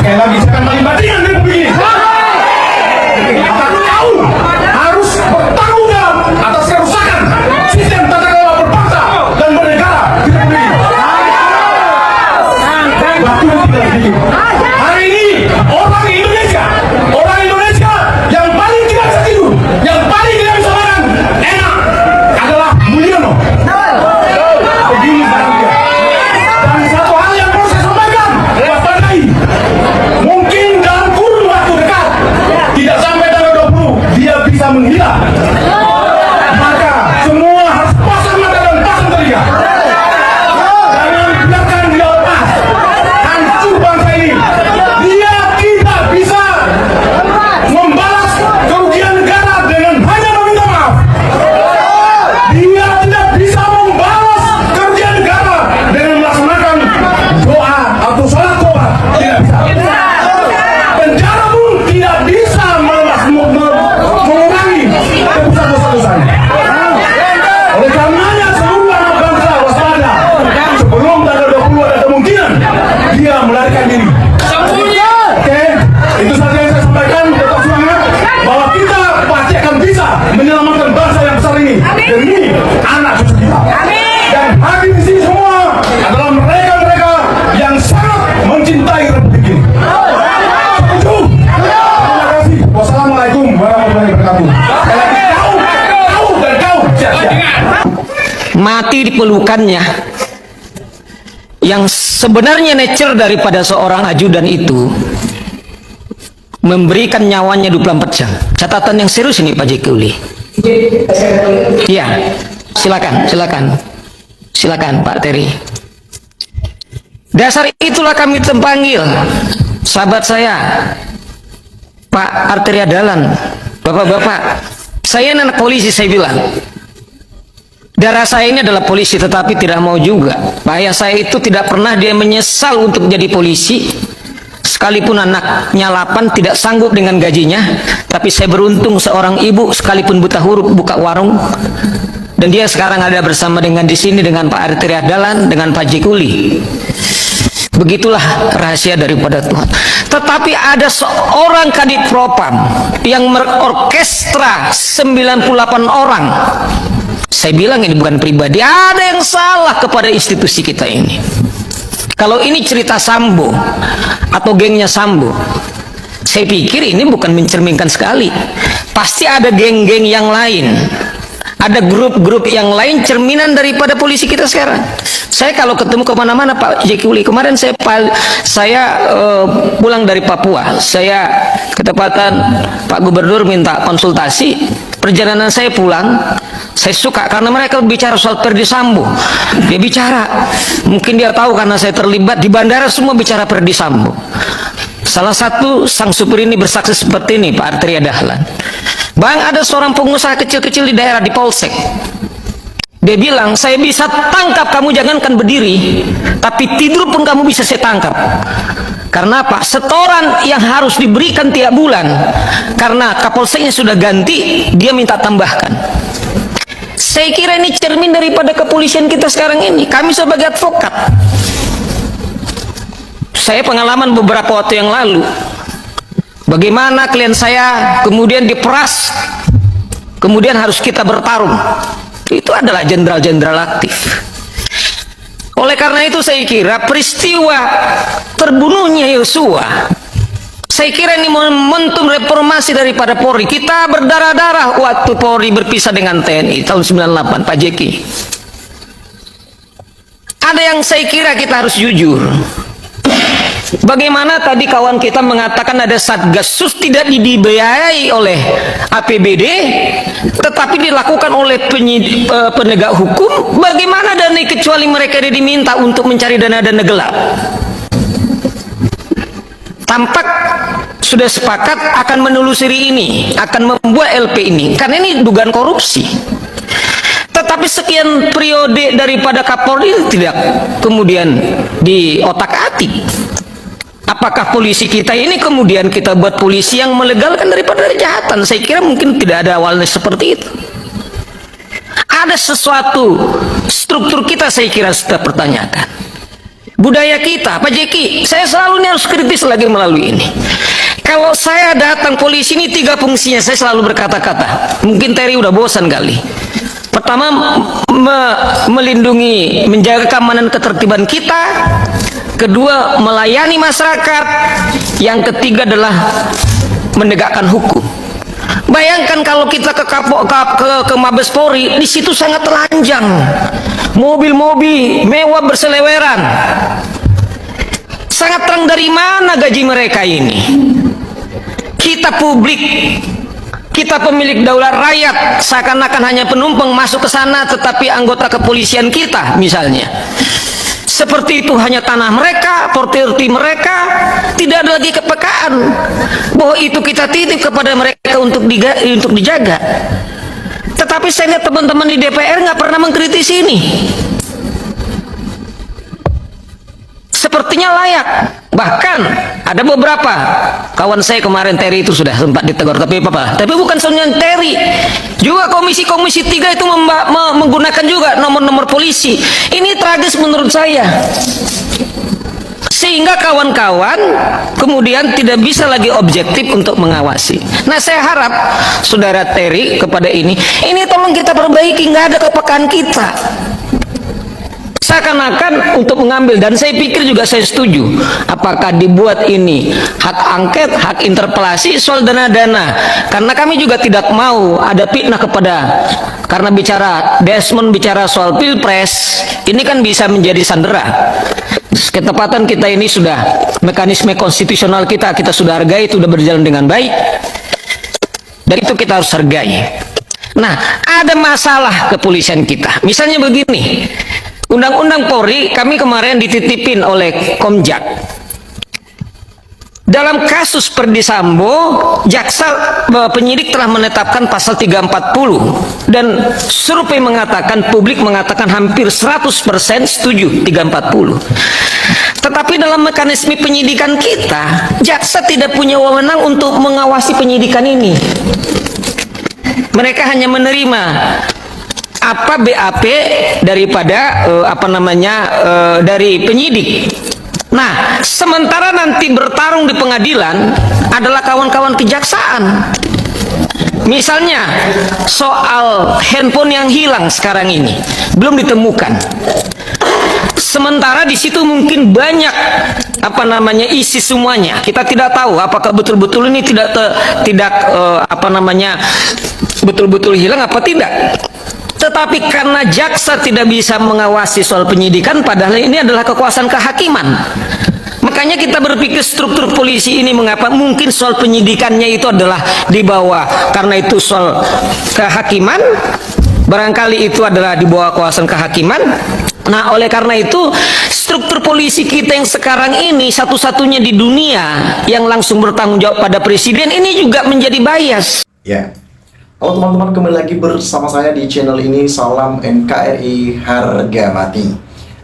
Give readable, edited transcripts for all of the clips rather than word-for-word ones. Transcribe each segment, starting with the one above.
Sekali lagi saya akan paling bandingan dengan begini. Apapun kau harus bertanggung jawab atas kerusakan sistem tata kelola berbangsa dan bernegara di Republik ini. Waktu tidak sedikit. Hari ini orang Indonesia yang paling tidak bisa tidur, yang paling tidak bisa makan enak adalah Mulyono. Begini barang dia. Dan satu hal yang perlu saya sampaikan, waspadai. Mungkin dalam kurun waktu dekat, tidak sampai tanggal 20, dia bisa menghilang. Maka semua harus pasang mata dan pasang telinga. Jangan biarkan dia lepas. Hancur bangsa ini. Dia tidak bisa membalas kerugian negara dengan hanya meminta maaf. Dia tidak bisa membalas kerugian negara dengan melaksanakan doa atau sholat tobat. Tidak bisa. Penjara pun tidak bisa mengurangi tebusan dosa-dosanya. Oleh karenanya seluruh anak bangsa waspada. Sebelum tanggal 20 ada kemungkinan dia melarikan diri. Oke, itu saja yang saya sampaikan. Tetap semangat bahwa kita pasti akan bisa menyelamatkan bangsa yang besar ini demi anak cucu kita. Dan hadir di sini semua adalah mereka-mereka yang sangat mencintai Republik ini. Setuju? Terima kasih. Wassalamualaikum warahmatullahi wabarakatuh. Sekali lagi kau dan kau siap-siap. Mati di pelukannya. Yang sebenarnya nature daripada seorang ajudan itu memberikan nyawanya 24 jam. Catatan yang serius ini Pak Jekuli. Iya, silakan Pak Terry. Dasar itulah kami terpanggil, sahabat saya, Pak Arteria Dahlan, bapak-bapak. Saya anak polisi, saya bilang. Darah saya ini adalah polisi, tetapi tidak mau juga. Ayah saya itu tidak pernah dia menyesal untuk jadi polisi. Sekalipun anaknya 8 tidak sanggup dengan gajinya, tapi saya beruntung seorang ibu sekalipun buta huruf buka warung. Dan dia sekarang ada bersama dengan di sini dengan Pak Arteria Dahlan, dengan Pak Jekuli. Begitulah rahasia daripada Tuhan. Tetapi ada seorang kadif propam yang merorkestra 98 orang. Saya bilang ini bukan pribadi, ada yang salah kepada institusi kita ini. Kalau ini cerita Sambo atau gengnya Sambo, saya pikir ini bukan mencerminkan sekali. Pasti ada geng-geng yang lain, ada grup-grup yang lain cerminan daripada polisi kita sekarang. Saya kalau ketemu kemana-mana Pak Jekuli, kemarin saya pulang dari Papua, saya ketepatan Pak Gubernur minta konsultasi, perjalanan saya pulang, saya suka karena mereka bicara soal Ferdi Sambo. Dia bicara, mungkin dia tahu karena saya terlibat di bandara, semua bicara Ferdi Sambo. Salah satu sang supir ini bersaksi seperti ini, Pak Arteria Dahlan. Bang, ada seorang pengusaha kecil-kecil di daerah, di Polsek. Dia bilang, saya bisa tangkap kamu, jangankan berdiri, tapi tidur pun kamu bisa saya tangkap. Karena apa? Setoran yang harus diberikan tiap bulan, karena Kapolseknya sudah ganti, dia minta tambahkan. Saya kira ini cermin daripada kepolisian kita sekarang ini. Kami sebagai advokat, saya pengalaman beberapa waktu yang lalu, bagaimana klien saya kemudian diperas, kemudian harus kita bertarung. Itu adalah jenderal-jenderal aktif. Oleh karena itu saya kira peristiwa terbunuhnya Yosua, saya kira ini momentum reformasi daripada Polri. Kita berdarah-darah waktu Polri berpisah dengan TNI tahun 98, Pak Jeki. Ada yang saya kira kita harus jujur. Bagaimana tadi kawan kita mengatakan ada Satgasus tidak dibiayai oleh APBD, tetapi dilakukan oleh penegak hukum. Bagaimana dana kecuali mereka diminta untuk mencari dana-dana gelap? Tampak sudah sepakat akan menelusuri ini, akan membuat LP ini, karena ini dugaan korupsi. Tetapi sekian periode daripada Kapolri tidak kemudian diotak-atik. Apakah polisi kita ini kemudian kita buat polisi yang melegalkan daripada kejahatan? Saya kira mungkin tidak ada awalnya seperti itu. Ada sesuatu struktur kita saya kira sudah pertanyakan. budaya kita, Pak Jeki, saya selalu ini harus kritis lagi melalui ini. Kalau saya datang polisi ini 3 fungsinya, saya selalu berkata-kata. Mungkin Terry udah bosan kali. Pertama, melindungi, menjaga keamanan ketertiban kita. Kedua, melayani masyarakat. Yang ketiga adalah menegakkan hukum. Bayangkan kalau kita ke Mabes Polri, di situ sangat telanjang, mobil-mobil mewah berseleweran. Sangat terang dari mana gaji mereka ini? Kita publik, kita pemilik daulat rakyat, seakan-akan hanya penumpang masuk ke sana, tetapi anggota kepolisian kita misalnya, seperti itu hanya tanah mereka, properti mereka, tidak ada lagi kepekaan bahwa itu kita titip kepada mereka untuk dijaga. Tetapi saya lihat teman-teman di DPR nggak pernah mengkritisi ini. Sepertinya layak. Bahkan ada beberapa kawan saya kemarin, Terry itu sudah sempat ditegur, tapi bukan soalnya Terry, juga komisi 3 itu menggunakan juga nomor-nomor polisi. Ini tragis menurut saya, sehingga kawan-kawan kemudian tidak bisa lagi objektif untuk mengawasi. Nah, saya harap saudara Terry kepada ini tolong kita perbaiki. Nggak ada kepekaan kita, seakan-akan untuk mengambil. Dan saya pikir juga saya setuju, apakah dibuat ini hak angket, hak interpelasi soal dana-dana, karena kami juga tidak mau ada fitnah karena bicara Desmond bicara soal pilpres, ini kan bisa menjadi sandera. Ketepatan kita ini sudah, mekanisme konstitusional kita sudah hargai, itu sudah berjalan dengan baik, dan itu kita harus hargai. Nah, ada masalah kepolisian kita, misalnya begini. Undang-undang Polri kami kemarin dititipin oleh Komjak. Dalam kasus Perdi Sambo, jaksa penyidik telah menetapkan pasal 340, dan survei mengatakan, publik mengatakan hampir 100% setuju 340. Tetapi dalam mekanisme penyidikan kita, jaksa tidak punya wewenang untuk mengawasi penyidikan ini. Mereka hanya menerima apa BAP daripada dari penyidik. Nah, sementara nanti bertarung di pengadilan adalah kawan-kawan kejaksaan. Misalnya soal handphone yang hilang sekarang ini belum ditemukan. Sementara di situ mungkin banyak isi semuanya. Kita tidak tahu apakah betul-betul ini betul-betul hilang apa tidak. Tetapi karena jaksa tidak bisa mengawasi soal penyidikan, padahal ini adalah kekuasaan kehakiman, makanya kita berpikir struktur polisi ini mengapa mungkin soal penyidikannya itu adalah di bawah, karena itu soal kehakiman, barangkali itu adalah di bawah kekuasaan kehakiman. Nah, oleh karena itu struktur polisi kita yang sekarang ini satu-satunya di dunia yang langsung bertanggung jawab pada presiden, ini juga menjadi bias. Ya. Halo teman-teman, kembali lagi bersama saya di channel ini, Salam NKRI Harga Mati.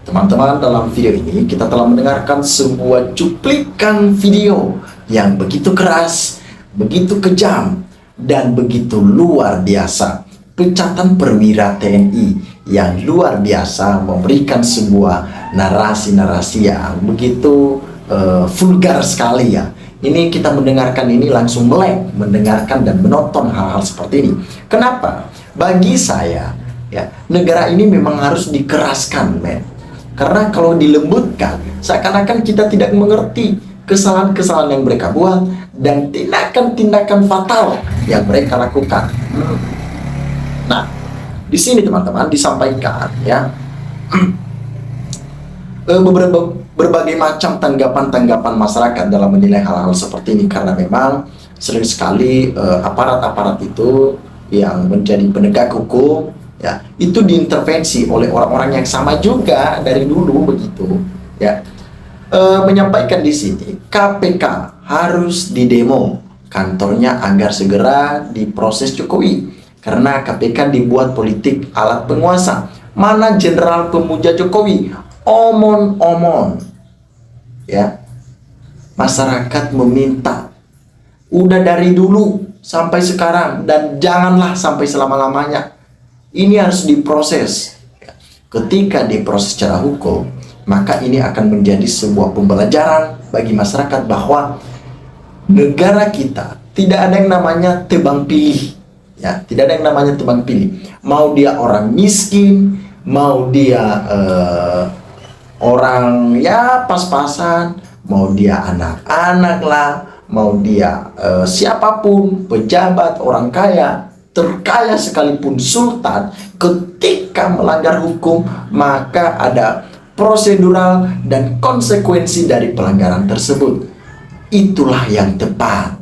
Teman-teman, dalam video ini kita telah mendengarkan sebuah cuplikan video yang begitu keras, begitu kejam, dan begitu luar biasa. Pecatan perwira TNI yang luar biasa memberikan sebuah narasi-narasi yang begitu vulgar sekali ya. Ini kita mendengarkan ini langsung melek, mendengarkan dan menonton hal-hal seperti ini. Kenapa? Bagi saya, ya, negara ini memang harus dikeraskan, men. Karena kalau dilembutkan, seakan-akan kita tidak mengerti kesalahan-kesalahan yang mereka buat dan tindakan-tindakan fatal yang mereka lakukan. Nah, di sini teman-teman disampaikan, ya, berbagai macam tanggapan-tanggapan masyarakat dalam menilai hal-hal seperti ini, karena memang sering sekali aparat-aparat itu yang menjadi penegak hukum, ya, itu diintervensi oleh orang-orang yang sama juga dari dulu begitu, ya. Menyampaikan di sini KPK harus didemo kantornya agar segera diproses Jokowi, karena KPK dibuat politik alat penguasa. Mana jenderal pemuja Jokowi? Omon-omon, ya. Masyarakat meminta udah dari dulu sampai sekarang, dan janganlah sampai selama-lamanya. Ini harus diproses. Ketika diproses secara hukum, maka ini akan menjadi sebuah pembelajaran bagi masyarakat bahwa negara kita tidak ada yang namanya tebang pilih. Ya, tidak ada yang namanya tebang pilih. Mau dia orang miskin, mau dia orang ya pas-pasan, mau dia anak-anak lah, mau dia siapapun, pejabat, orang kaya, terkaya sekalipun sultan, ketika melanggar hukum maka ada prosedural dan konsekuensi dari pelanggaran tersebut. Itulah yang tepat.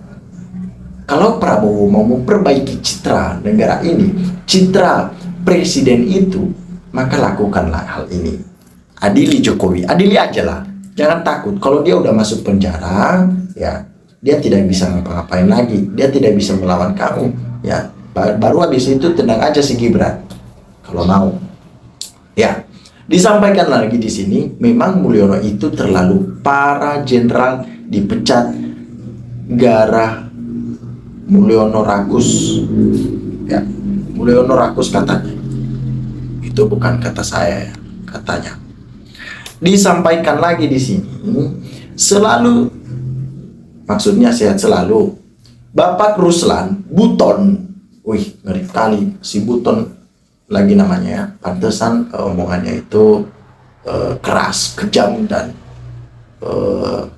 Kalau Prabowo mau memperbaiki citra negara ini, citra presiden itu, maka lakukanlah hal ini. Adili Jokowi, adili aja lah. Jangan takut. Kalau dia udah masuk penjara, ya dia tidak bisa ngapa-ngapain lagi. Dia tidak bisa melawan kamu. Ya, baru habis itu tendang aja si Gibran. Kalau mau. Ya, disampaikan lagi di sini, memang Mulyono itu terlalu para jenderal dipecat gara Mulyono rakus. Ya, Mulyono rakus katanya. Itu bukan kata saya, katanya. Disampaikan lagi di sini, selalu, maksudnya sehat selalu. Bapak Ruslan Buton, wih ngeri kali si Buton lagi namanya ya. Pantesan omongannya itu keras, kejam dan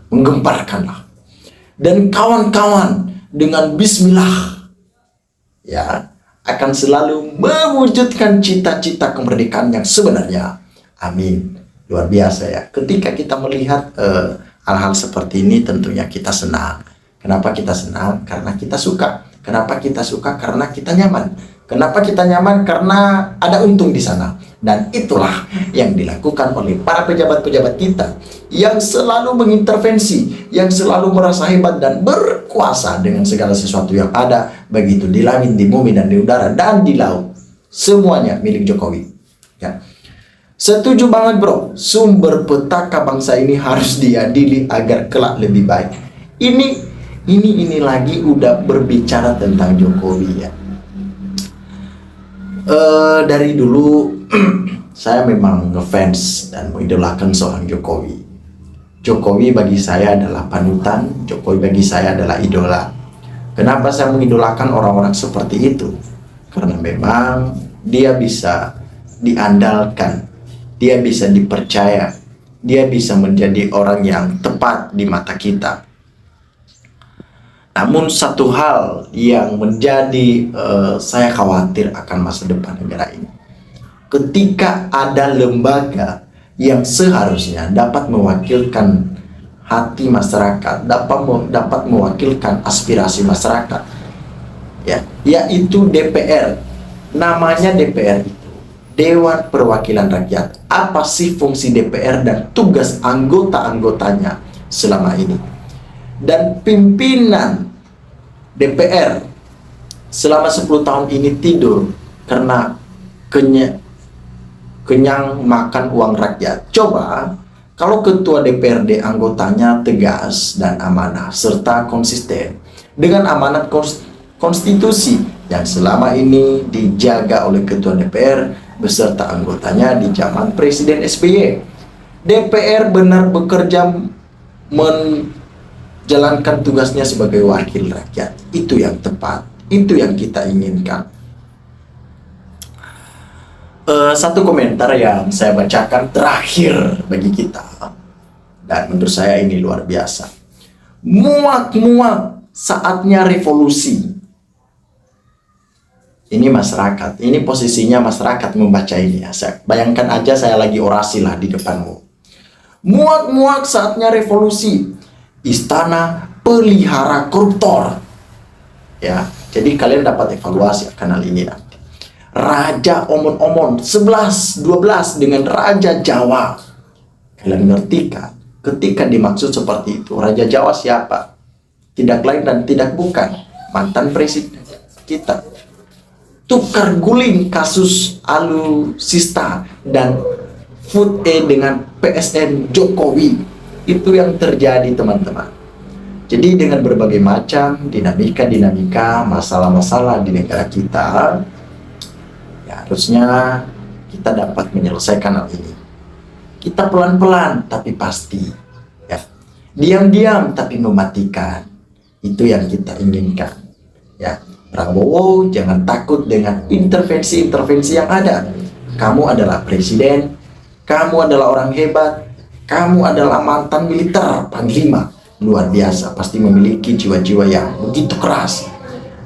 menggemparkan lah. Dan kawan-kawan dengan bismillah ya akan selalu mewujudkan cita-cita kemerdekaan yang sebenarnya. Amin. Luar biasa ya. Ketika kita melihat hal-hal seperti ini tentunya kita senang. Kenapa kita senang? Karena kita suka. Kenapa kita suka? Karena kita nyaman. Kenapa kita nyaman? Karena ada untung di sana. Dan itulah yang dilakukan oleh para pejabat-pejabat kita yang selalu mengintervensi, yang selalu merasa hebat dan berkuasa dengan segala sesuatu yang ada, begitu di langit, di bumi, dan di udara, dan di laut. Semuanya milik Jokowi. Ya. Setuju banget bro, sumber petaka bangsa ini harus diadili agar kelak lebih baik. Ini lagi udah berbicara tentang Jokowi ya. Dari dulu saya memang ngefans dan mengidolakan seorang Jokowi. Jokowi bagi saya adalah panutan, Jokowi bagi saya adalah idola. Kenapa saya mengidolakan orang-orang seperti itu? Karena memang dia bisa diandalkan, dia bisa dipercaya, dia bisa menjadi orang yang tepat di mata kita. Namun satu hal yang menjadi saya khawatir akan masa depan negara ini. Ketika ada lembaga yang seharusnya dapat mewakilkan hati masyarakat, dapat mewakilkan aspirasi masyarakat, ya, yaitu DPR. Namanya DPR itu Dewan Perwakilan Rakyat. Apa sih fungsi DPR dan tugas anggota-anggotanya selama ini? Dan pimpinan DPR selama 10 tahun ini tidur karena kenyang makan uang rakyat. Coba kalau ketua DPRD anggotanya tegas dan amanah serta konsisten dengan amanat konstitusi yang selama ini dijaga oleh ketua DPR beserta anggotanya di zaman Presiden SBY. DPR benar bekerja menjalankan tugasnya sebagai wakil rakyat. Itu yang tepat, itu yang kita inginkan. Satu komentar yang saya bacakan terakhir bagi kita, dan menurut saya ini luar biasa. Muak-muak saatnya revolusi. Ini masyarakat, ini posisinya masyarakat membaca ini ya. Bayangkan aja saya lagi orasi lah di depanmu. Muak-muak saatnya revolusi. Istana pelihara koruptor. Ya, jadi kalian dapat evaluasi akan hal ini nanti. Raja omon-omon 11-12 dengan Raja Jawa. Kalian ngerti kan? Ketika dimaksud seperti itu, Raja Jawa siapa? Tidak lain dan tidak bukan mantan presiden kita. Tukar guling kasus alutsista dan Food E dengan PSN Jokowi. Itu yang terjadi teman-teman. Jadi dengan berbagai macam dinamika, masalah-masalah di negara kita, ya harusnya kita dapat menyelesaikan hal ini. Kita pelan-pelan tapi pasti, ya. Diam-diam tapi mematikan. Itu yang kita inginkan, ya. Prabowo jangan takut dengan intervensi-intervensi yang ada. Kamu adalah presiden, kamu adalah orang hebat, kamu adalah mantan militer, panglima, luar biasa, pasti memiliki jiwa-jiwa yang begitu keras.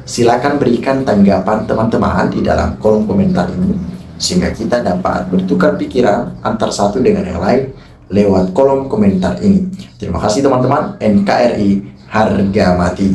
Silakan berikan tanggapan teman-teman di dalam kolom komentar ini, sehingga kita dapat bertukar pikiran antar satu dengan yang lain lewat kolom komentar ini. Terima kasih teman-teman. NKRI harga mati.